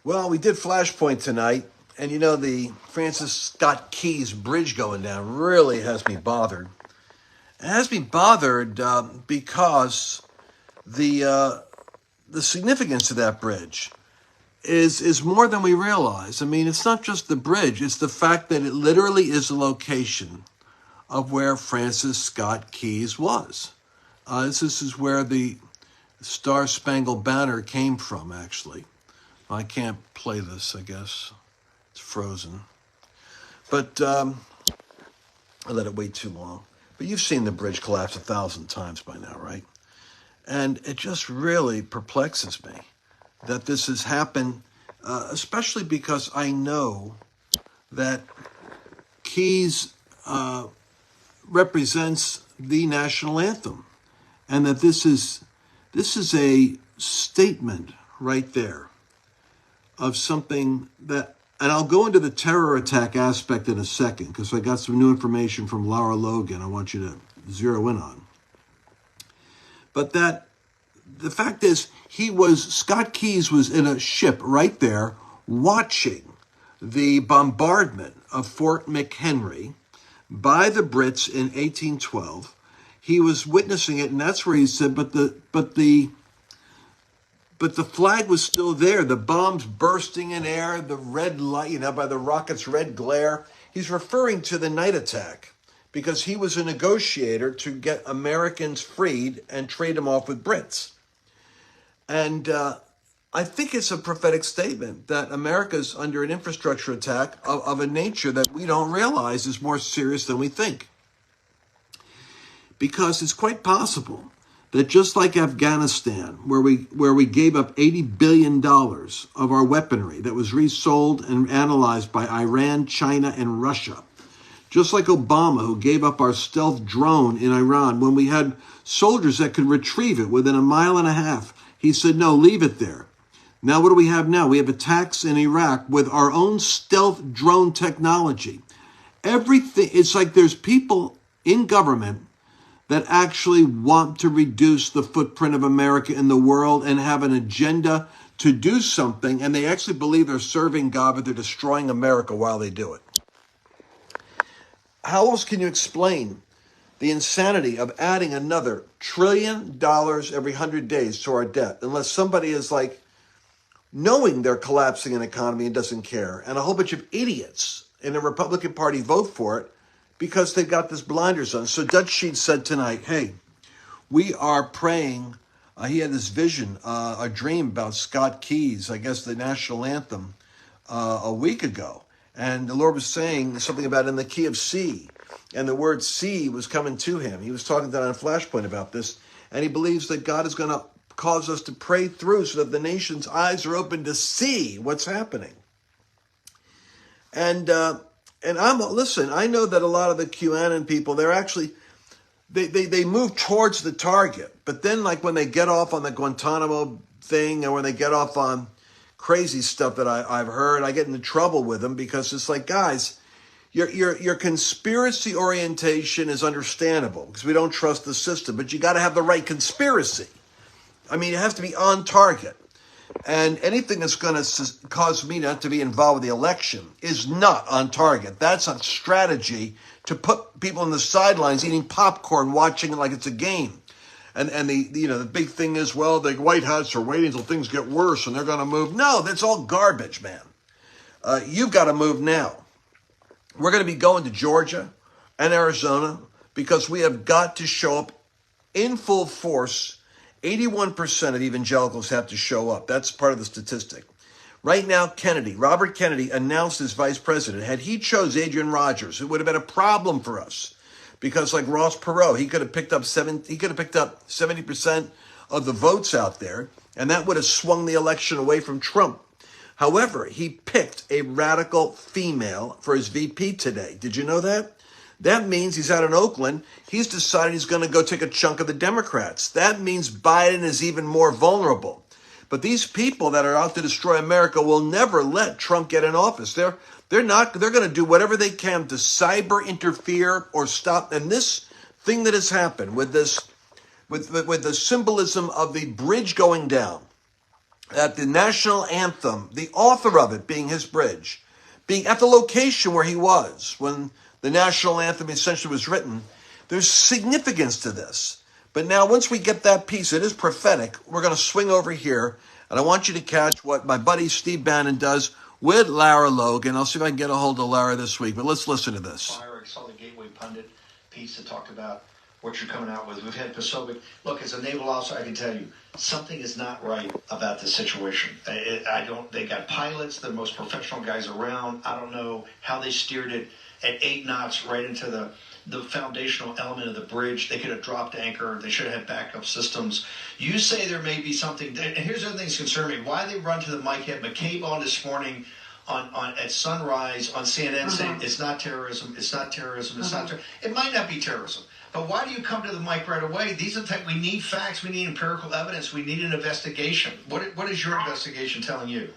Well, we did Flashpoint tonight, and you know, the Francis Scott Keys bridge going down really has me bothered. It has me bothered because the significance of that bridge is more than we realize. I mean, it's not just the bridge, it's the fact that it literally is the location of where Francis Scott Keys was. This is where the Star Spangled Banner came from, actually. I can't play this, I guess. It's frozen. But I let it wait too long. But you've seen the bridge collapse 1,000 times by now, right? And it just really perplexes me that this has happened, especially because I know that Keys represents the national anthem, and that this is a statement right there of something that, and I'll go into the terror attack aspect in a second because I got some new information from Lara Logan I want you to zero in on. But that the fact is, Scott Keys was in a ship right there watching the bombardment of Fort McHenry by the Brits in 1812. He was witnessing it, and that's where he said, but the flag was still there. The bombs bursting in air, the red light, by the rocket's red glare. He's referring to the night attack because he was a negotiator to get Americans freed and trade them off with Brits. And I think it's a prophetic statement that America's under an infrastructure attack of a nature that we don't realize is more serious than we think. Because it's quite possible that just like Afghanistan, where we gave up $80 billion of our weaponry that was resold and analyzed by Iran, China, and Russia, just like Obama, who gave up our stealth drone in Iran when we had soldiers that could retrieve it within a mile and a half, he said, no, leave it there. Now, what do we have now? We have attacks in Iraq with our own stealth drone technology. Everything, it's like there's people in government that actually want to reduce the footprint of America in the world and have an agenda to do something, and they actually believe they're serving God, but they're destroying America while they do it. How else can you explain the insanity of adding another $1 trillion every 100 days to our debt, unless somebody is like knowing they're collapsing an economy and doesn't care, and a whole bunch of idiots in the Republican Party vote for it because they've got this blinders on. So Dutch Sheet said tonight, hey, we are praying. He had this vision, a dream about Scott Keys, I guess the national anthem, a week ago. And the Lord was saying something about in the key of C. And the word see was coming to him. He was talking to on Flashpoint about this. And he believes that God is going to cause us to pray through so that the nation's eyes are open to see what's happening. And listen, I know that a lot of the QAnon people, they're actually, they move towards the target. But then like when they get off on the Guantanamo thing or when they get off on crazy stuff that I've heard, I get into trouble with them because it's like, guys, your conspiracy orientation is understandable because we don't trust the system, but you got to have the right conspiracy. I mean, it has to be on target. And anything that's going to cause me not to be involved with the election is not on target. That's a strategy to put people on the sidelines eating popcorn, watching it like it's a game. And the big thing is, well, the White House are waiting until things get worse and they're going to move. No, that's all garbage, man. You've got to move now. We're going to be going to Georgia and Arizona because we have got to show up in full force. 81% of evangelicals have to show up. That's part of the statistic. Right now, Robert Kennedy announced as vice president. Had he chose Adrian Rogers, it would have been a problem for us. Because like Ross Perot, he could have picked up 70% of the votes out there, and that would have swung the election away from Trump. However, he picked a radical female for his VP today. Did you know that? That means he's out in Oakland. He's decided he's going to go take a chunk of the Democrats. That means Biden is even more vulnerable. But these people that are out to destroy America will never let Trump get in office. They're going to do whatever they can to cyber interfere or stop. And this thing that has happened with the symbolism of the bridge going down, that the National Anthem, the author of it being his bridge, being at the location where he was when the National Anthem essentially was written, there's significance to this. But now once we get that piece, it is prophetic, we're going to swing over here, and I want you to catch what my buddy Steve Bannon does with Lara Logan. I'll see if I can get a hold of Lara this week, but let's listen to this. I saw the Gateway Pundit piece that talked about what you're coming out with. We've had Pacific. Look, as a naval officer, I can tell you something is not right about this situation. They got pilots, the most professional guys around. I don't know how they steered it at 8 knots right into the foundational element of the bridge. They could have dropped anchor. They should have had backup systems. You say there may be something. And here's the other thing that's concerning me. Why they run to the mic? Had McCabe on this morning on at sunrise on CNN saying it's not terrorism, it's not terrorism, it's not terrorism. It might not be terrorism. But why do you come to the mic right away? These are the type, we need facts, we need empirical evidence, we need an investigation. What is your investigation telling you?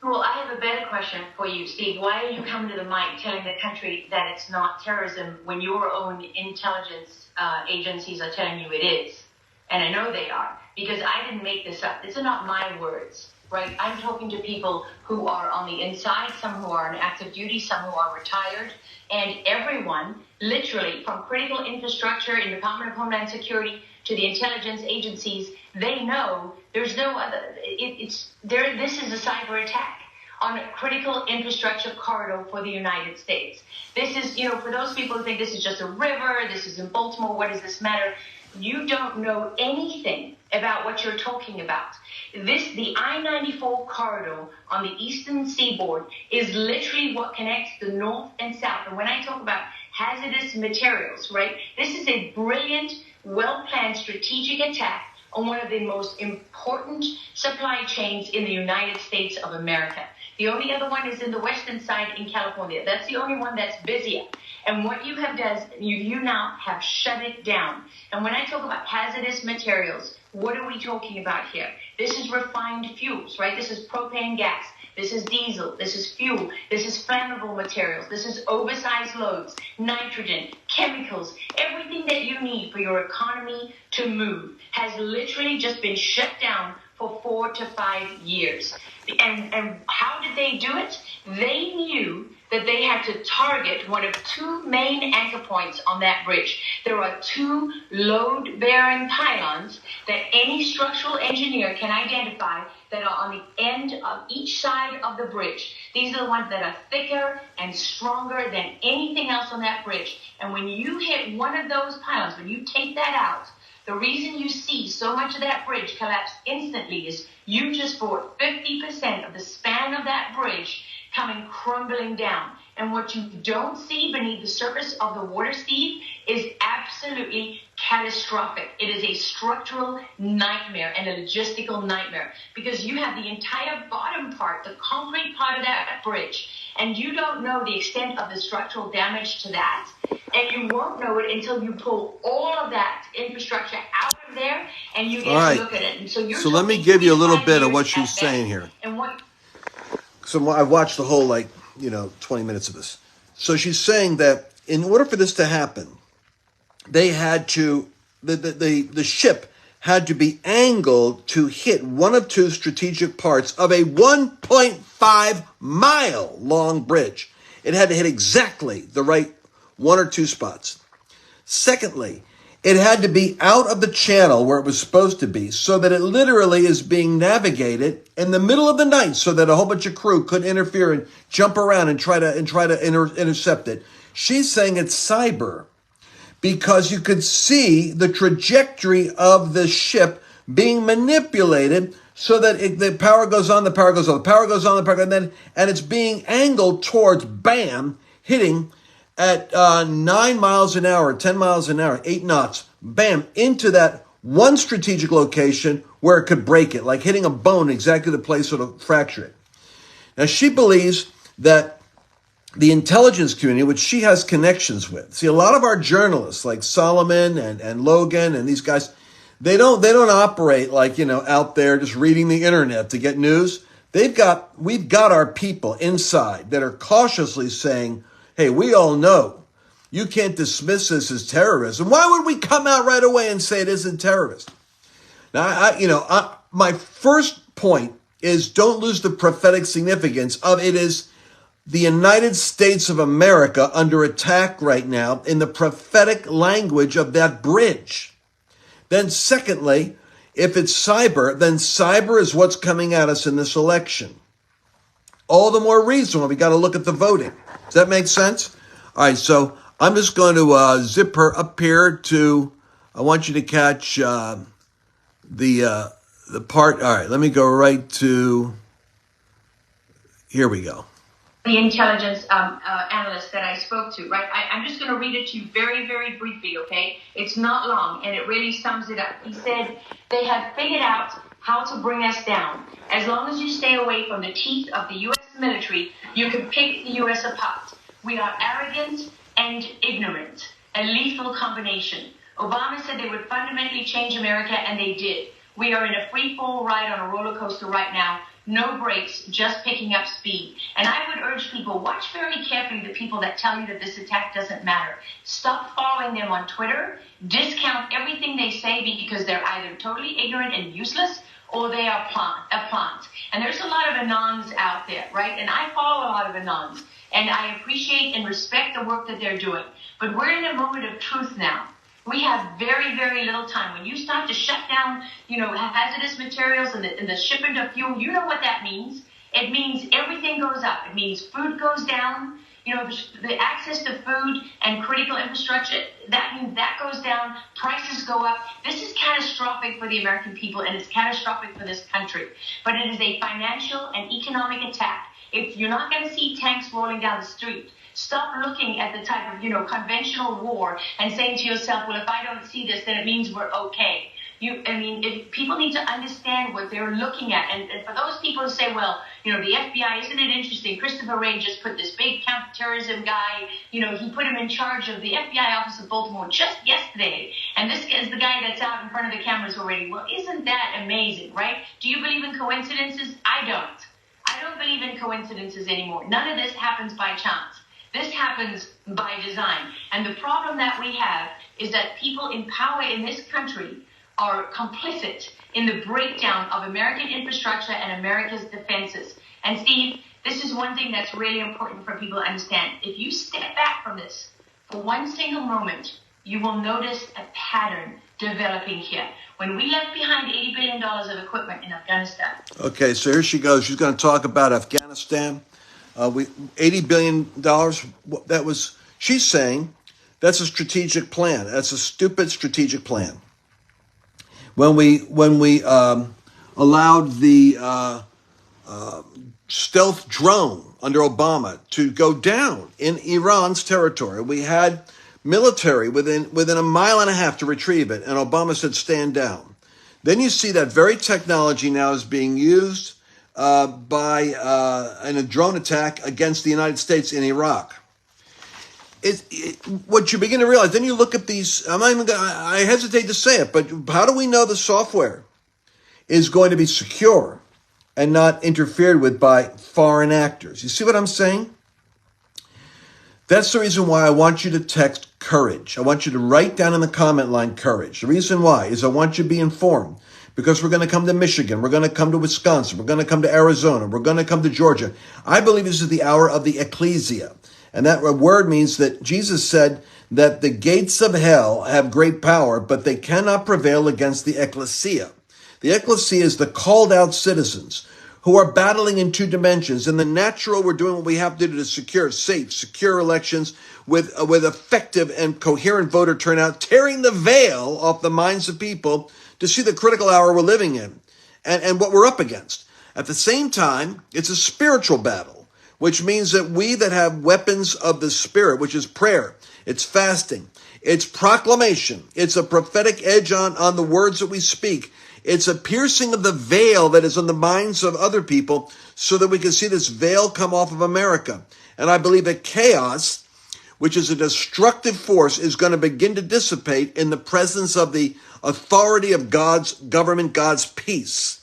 Well, I have a better question for you, Steve. Why are you coming to the mic telling the country that it's not terrorism when your own intelligence agencies are telling you it is? And I know they are, because I didn't make this up. These are not my words, right? I'm talking to people who are on the inside, some who are on active duty, some who are retired, and everyone, literally, from critical infrastructure in the Department of Homeland Security to the intelligence agencies, they know there's no other. This is a cyber attack on a critical infrastructure corridor for the United States. This is, for those people who think this is just a river, this is in Baltimore, what does this matter? You don't know anything about what you're talking about. The I-94 corridor on the eastern seaboard is literally what connects the north and south. And when I talk about hazardous materials, right, this is a brilliant, well-planned strategic attack on one of the most important supply chains in the United States of America. The only other one is in the western side in California. That's the only one that's busier. And what you have done, you now have shut it down. And when I talk about hazardous materials, what are we talking about here? This is refined fuels, right? This is propane gas. This is diesel. This is fuel. This is flammable materials. This is oversized loads, nitrogen, chemicals. Everything that you need for your economy to move has literally just been shut down for 4 to 5 years. And how did they do it? They knew that they had to target one of 2 main anchor points on that bridge. There are 2 load-bearing pylons that any structural engineer can identify that are on the end of each side of the bridge. These are the ones that are thicker and stronger than anything else on that bridge. And when you hit one of those pylons, when you take that out, the reason you see so much of that bridge collapse instantly is you just brought 50% of the span of that bridge coming crumbling down. And what you don't see beneath the surface of the water, Steve, is absolutely catastrophic. It is a structural nightmare and a logistical nightmare because you have the entire bottom part, the concrete part of that bridge, and you don't know the extent of the structural damage to that. And you won't know it until you pull all of that infrastructure out of there and you get to look at it. And so let me give you a little bit of what she's saying here. And what? So I watched the whole 20 minutes of this. So she's saying that in order for this to happen, they had to the ship had to be angled to hit one of 2 strategic parts of a 1.5 mile long bridge. It had to hit exactly the right 1 or 2 spots. Secondly, it had to be out of the channel where it was supposed to be so that it literally is being navigated in the middle of the night so that a whole bunch of crew could interfere and jump around and try to intercept it. She's saying it's cyber because you could see the trajectory of the ship being manipulated so that the power goes on, the power goes on, the power goes on, the power goes on, and it's being angled towards, bam, hitting at 9 miles an hour, 10 miles an hour, 8 knots, bam, into that one strategic location where it could break it, like hitting a bone, exactly the place where it'll fracture it. Now, she believes that the intelligence community, which she has connections with, see, a lot of our journalists, like Solomon and Logan and these guys, they don't operate like, out there just reading the internet to get news. We've got our people inside that are cautiously saying, hey, we all know you can't dismiss this as terrorism. Why would we come out right away and say it isn't terrorist? Now, my first point is don't lose the prophetic significance of it is the United States of America under attack right now in the prophetic language of that bridge. Then secondly, if it's cyber, then cyber is what's coming at us in this election. All the more reason why we got to look at the voting. Does that make sense? All right, so I'm just going to zip her up here to, I want you to catch the part. All right, let me go right to, here we go. The intelligence analyst that I spoke to, right? I'm just going to read it to you very, very briefly, okay? It's not long, and it really sums it up. He said, they have figured out how to bring us down. As long as you stay away from the teeth of the U.S. military, you can pick the U.S. apart. We are arrogant and ignorant, a lethal combination. Obama said they would fundamentally change America, and they did. We are in a free-fall ride on a roller coaster right now. No brakes, just picking up speed. And I would urge people, watch very carefully the people that tell you that this attack doesn't matter. Stop following them on Twitter. Discount everything they say because they're either totally ignorant and useless or they are a plant. And there's a lot of anons out there, right? And I follow a lot of anons. And I appreciate and respect the work that they're doing. But we're in a moment of truth now. We have very, very little time. When you start to shut down, hazardous materials and the shipment of fuel, you know what that means. It means everything goes up. It means food goes down. The access to food and critical infrastructure, that means that goes down. Prices go up. This is catastrophic for the American people, and it's catastrophic for this country. But it is a financial and economic attack. If you're not going to see tanks rolling down the street, stop looking at the type of, conventional war and saying to yourself, well, if I don't see this, then it means we're okay. If people need to understand what they're looking at. And for those people who say, well, the FBI, isn't it interesting? Christopher Wray just put this big counterterrorism guy, he put him in charge of the FBI office of Baltimore just yesterday. And this is the guy that's out in front of the cameras already. Well, isn't that amazing, right? Do you believe in coincidences? I don't. I don't believe in coincidences anymore. None of this happens by chance. This happens by design. And the problem that we have is that people in power in this country are complicit in the breakdown of American infrastructure and America's defenses. And Steve, this is one thing that's really important for people to understand. If you step back from this for one single moment, you will notice a pattern developing here. When we left behind $80 billion of equipment in Afghanistan. Okay, so here she goes. She's going to talk about Afghanistan. $80 billion, she's saying that's a strategic plan. That's a stupid strategic plan. When we allowed the stealth drone under Obama to go down in Iran's territory, we had military within a mile and a half to retrieve it, and Obama said, stand down. Then you see that very technology now is being used in a drone attack against the United States in Iraq. What you begin to realize, then you look at these, I hesitate to say it, but how do we know the software is going to be secure and not interfered with by foreign actors? You see what I'm saying? That's the reason why I want you to text courage. I want you to write down in the comment line courage. The reason why is I want you to be informed, because we're going to come to Michigan. We're going to come to Wisconsin. We're going to come to Arizona. We're going to come to Georgia. I believe this is the hour of the ecclesia. And that word means that Jesus said that the gates of hell have great power, but they cannot prevail against the ecclesia. The ecclesia is the called out citizens who are battling in two dimensions. In the natural, we're doing what we have to do to secure secure elections with effective and coherent voter turnout, tearing the veil off the minds of people to see the critical hour we're living in and what we're up against. At the same time, it's a spiritual battle, which means that we that have weapons of the Spirit, which is prayer, it's fasting, it's proclamation, it's a prophetic edge on the words that we speak. It's a piercing of the veil that is on the minds of other people so that we can see this veil come off of America. And I believe that chaos, which is a destructive force, is going to begin to dissipate in the presence of the authority of God's government, God's peace.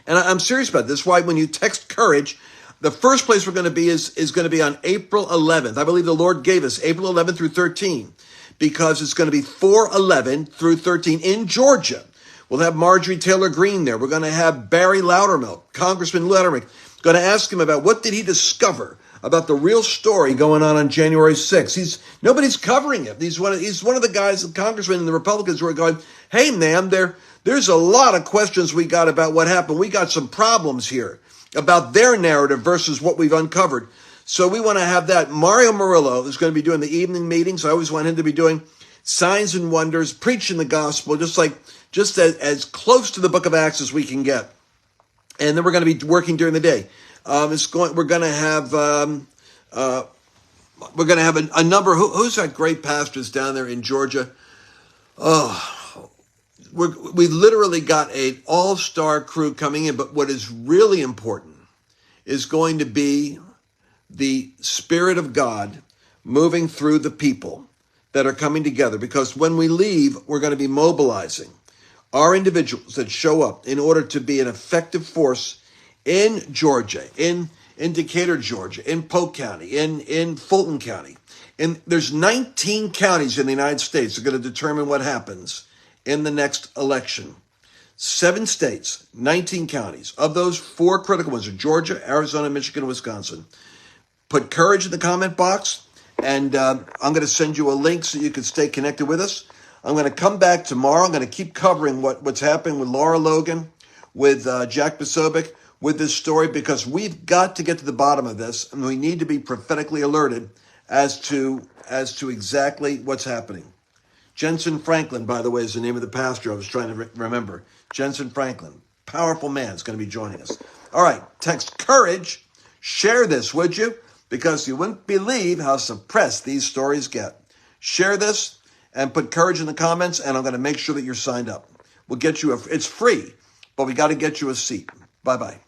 And I'm serious about this. Why, when you text courage, the first place we're going to be is going to be on April 11th. I believe the Lord gave us April 11th through 13, because it's going to be 4/11 through 13 in Georgia, We'll have Marjorie Taylor Greene there. We're going to have Barry Loudermilk, Congressman Loudermilk, going to ask him about what did he discover about the real story going on January 6th. Nobody's covering it. He's one of the guys, the congressmen and the Republicans who are going, hey, man, there's a lot of questions we got about what happened. We got some problems here about their narrative versus what we've uncovered. So we want to have that. Mario Murillo is going to be doing the evening meetings. I always want him to be doing signs and wonders, preaching the gospel, just as close to the book of Acts as we can get. And then we're going to be working during the day. We're going to have a number. Who's that great pastors down there in Georgia? Oh, we literally got an all-star crew coming in. But what is really important is going to be the Spirit of God moving through the people that are coming together. Because when we leave, we're going to be mobilizing our individuals that show up in order to be an effective force in Georgia, in Decatur, Georgia, in Polk County, in Fulton County. And there's 19 counties in the United States that are going to determine what happens in the next election. 7 states, 19 counties. Of those, 4 critical ones are Georgia, Arizona, Michigan, and Wisconsin. Put courage in the comment box, and I'm going to send you a link so you can stay connected with us. I'm going to come back tomorrow. I'm going to keep covering what's happening with Lara Logan, with Jack Posobiec, with this story, because we've got to get to the bottom of this, and we need to be prophetically alerted as to exactly what's happening. Jensen Franklin, by the way, is the name of the pastor I was trying to remember. Jensen Franklin, powerful man, is going to be joining us. All right, text courage. Share this, would you? Because you wouldn't believe how suppressed these stories get. Share this and put courage in the comments, and I'm going to make sure that you're signed up. We'll get you it's free, but we got to get you a seat. Bye-bye.